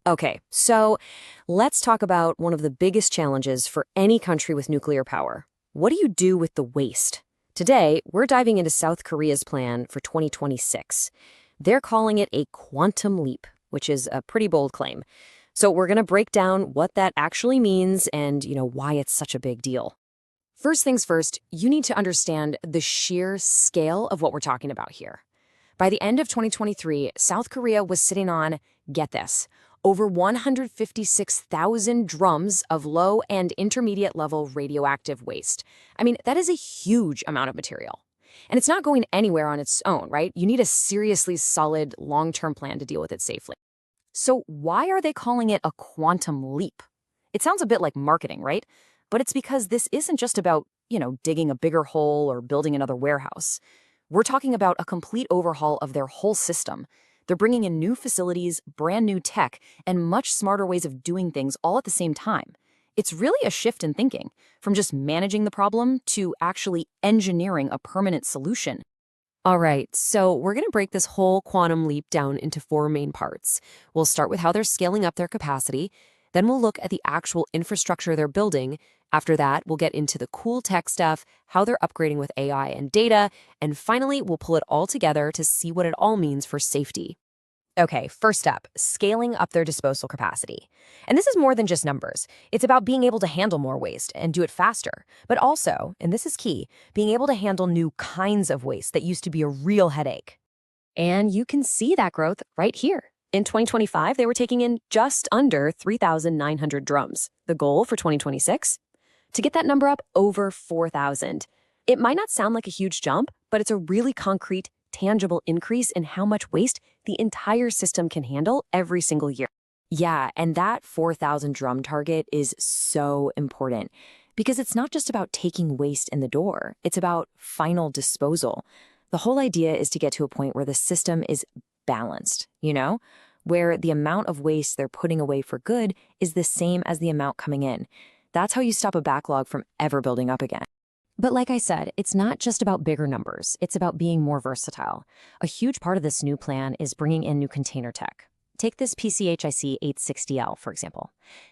Okay, so let's talk about one of the biggest challenges for any country with nuclear power. What do you do with the waste? Today, we're diving into South Korea's plan for 2026. They're calling it a quantum leap, which is a pretty bold claim. So we're going to break down what that actually means and, why it's such a big deal. First things first, you need to understand the sheer scale of what we're talking about here. By the end of 2023, South Korea was sitting on, get this, over 156,000 drums of low and intermediate level radioactive waste. I mean, that is a huge amount of material. And it's not going anywhere on its own, right? You need a seriously solid long-term plan to deal with it safely. So why are they calling it a quantum leap? It sounds a bit like marketing, right? But it's because this isn't just about, digging a bigger hole or building another warehouse. We're talking about a complete overhaul of their whole system. They're bringing in new facilities, brand new tech, and much smarter ways of doing things all at the same time. It's really a shift in thinking, from just managing the problem to actually engineering a permanent solution. All right, so we're going to break this whole quantum leap down into four main parts. We'll start with how they're scaling up their capacity. Then we'll look at the actual infrastructure they're building. After that, we'll get into the cool tech stuff, how they're upgrading with AI and data, and finally, we'll pull it all together to see what it all means for safety. Okay, first up, scaling up their disposal capacity. And this is more than just numbers. It's about being able to handle more waste and do it faster, but also, and this is key, being able to handle new kinds of waste that used to be a real headache. And you can see that growth right here. In 2025, they were taking in just under 3,900 drums. The goal for 2026? To get that number up over 4,000. It might not sound like a huge jump, but it's a really concrete, tangible increase in how much waste the entire system can handle every single year. Yeah, and that 4,000 drum target is so important because it's not just about taking waste in the door, it's about final disposal. The whole idea is to get to a point where the system is balanced, where the amount of waste they're putting away for good is the same as the amount coming in. That's how you stop a backlog from ever building up again. But like I said, it's not just about bigger numbers. It's about being more versatile. A huge part of this new plan is bringing in new container tech. Take this PCHIC 860L, for example.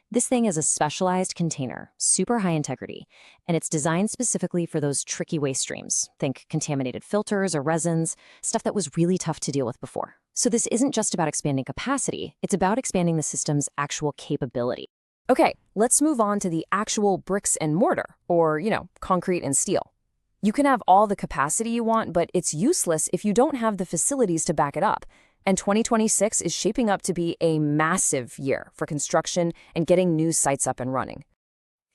This thing is a specialized container, super high integrity, and it's designed specifically for those tricky waste streams. Think contaminated filters or resins, stuff that was really tough to deal with before. So this isn't just about expanding capacity, it's about expanding the system's actual capability. Okay, let's move on to the actual bricks and mortar, or, concrete and steel. You can have all the capacity you want, but it's useless if you don't have the facilities to back it up. And 2026 is shaping up to be a massive year for construction and getting new sites up and running.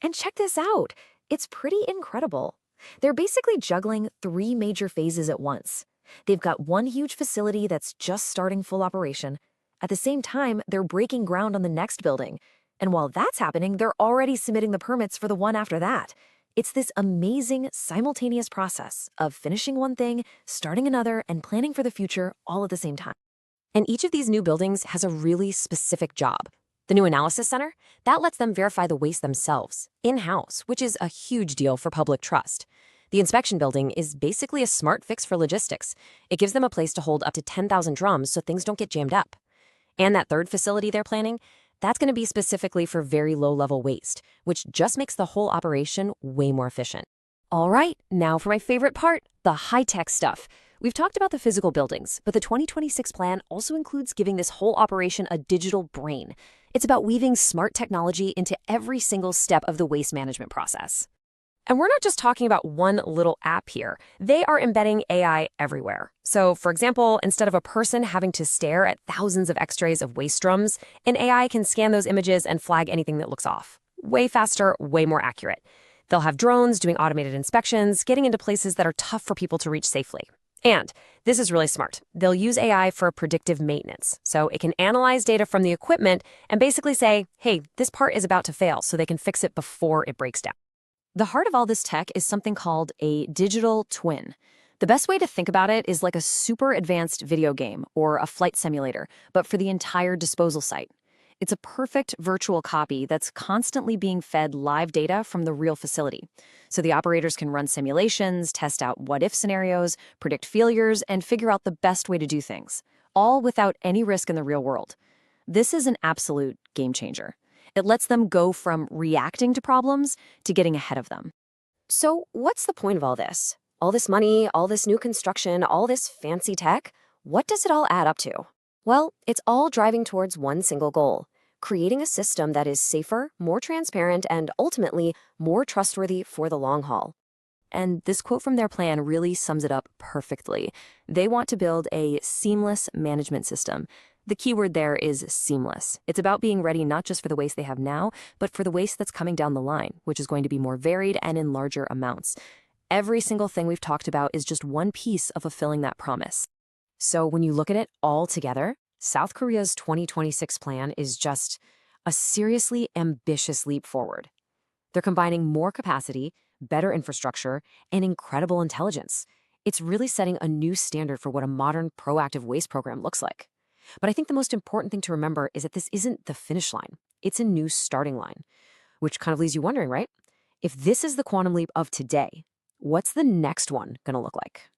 And check this out. It's pretty incredible. They're basically juggling three major phases at once. They've got one huge facility that's just starting full operation. At the same time, they're breaking ground on the next building. And while that's happening, they're already submitting the permits for the one after that. It's this amazing simultaneous process of finishing one thing, starting another, and planning for the future all at the same time. And each of these new buildings has a really specific job. The new analysis center, that lets them verify the waste themselves, in-house, which is a huge deal for public trust. The inspection building is basically a smart fix for logistics. It gives them a place to hold up to 10,000 drums so things don't get jammed up. And that third facility they're planning, that's going to be specifically for very low-level waste, which just makes the whole operation way more efficient. All right, now for my favorite part, the high-tech stuff. We've talked about the physical buildings, but the 2026 plan also includes giving this whole operation a digital brain. It's about weaving smart technology into every single step of the waste management process. And we're not just talking about one little app here. They are embedding AI everywhere. So, for example, instead of a person having to stare at thousands of x-rays of waste drums, an AI can scan those images and flag anything that looks off. Way faster, way more accurate. They'll have drones doing automated inspections, getting into places that are tough for people to reach safely. And this is really smart. They'll use AI for predictive maintenance. So it can analyze data from the equipment and basically say, hey, this part is about to fail, so they can fix it before it breaks down. The heart of all this tech is something called a digital twin. The best way to think about it is like a super advanced video game or a flight simulator, but for the entire disposal site. It's a perfect virtual copy that's constantly being fed live data from the real facility. So the operators can run simulations, test out what-if scenarios, predict failures, and figure out the best way to do things, all without any risk in the real world. This is an absolute game changer. It lets them go from reacting to problems to getting ahead of them. So, what's the point of all this? All this money, all this new construction, all this fancy tech? What does it all add up to? Well, it's all driving towards one single goal: creating a system that is safer, more transparent, and ultimately more trustworthy for the long haul. And this quote from their plan really sums it up perfectly. They want to build a seamless management system. The key word there is seamless. It's about being ready not just for the waste they have now, but for the waste that's coming down the line, which is going to be more varied and in larger amounts. Every single thing we've talked about is just one piece of fulfilling that promise. So when you look at it all together, South Korea's 2026 plan is just a seriously ambitious leap forward. They're combining more capacity, better infrastructure, and incredible intelligence. It's really setting a new standard for what a modern proactive waste program looks like. But I think the most important thing to remember is that this isn't the finish line. It's a new starting line, which kind of leaves you wondering, right? If this is the quantum leap of today, what's the next one going to look like?